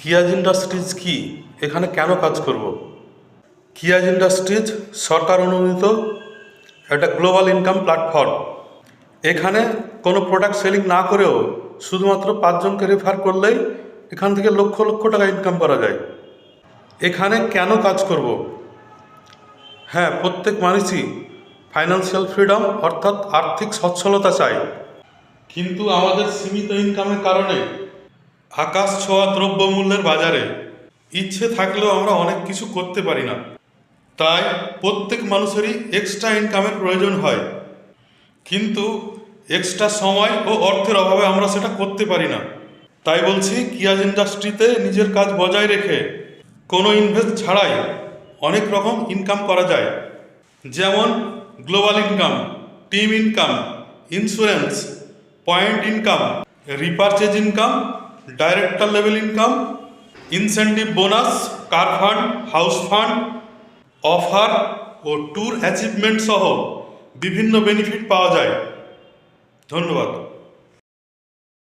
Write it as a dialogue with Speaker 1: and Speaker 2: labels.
Speaker 1: কিয়াজ industries কি, এখানে কেন কাজ করব? কিয়াজ ইন্ডাস্ট্রিজ সরকার অনুমোদিত একটা গ্লোবাল ইনকাম প্ল্যাটফর্ম। এখানে কোনো প্রোডাক্ট সেলিং না করেও শুধুমাত্র 5 জনকে রেফার করলেই এখান থেকে লক্ষ লক্ষ টাকা ইনকাম করা যায়। এখানে কেন কাজ করব? হ্যাঁ, প্রত্যেক মানুষই ফাইন্যান্সিয়াল ফ্রিডম অর্থাৎ আর্থিক সচ্ছলতা চায়, কিন্তু আমাদের সীমিত ইনকামের কারণে আকাশ ছোঁয়া দ্রব্যমূল্যের বাজারে ইচ্ছে থাকলেও আমরা অনেক কিছু করতে পারি না। তাই প্রত্যেক মানুষেরই এক্সট্রা ইনকামের প্রয়োজন হয়, কিন্তু এক্সট্রা সময় ও অর্থের অভাবে আমরা সেটা করতে পারি না। তাই বলছি, কিয়াজ ইন্ডাস্ট্রিতে নিজের কাজ বজায় রেখে কোনো ইনভেস্ট ছাড়াই অনেক রকম ইনকাম করা যায়, যেমন global income, team income, insurance, point income, repurchase income, director level income, incentive bonus, car fund, house fund, offer ও ট্যুর অ্যাচিভমেন্ট সহ বিভিন্ন বেনিফিট পাওয়া যায়। ধন্যবাদ।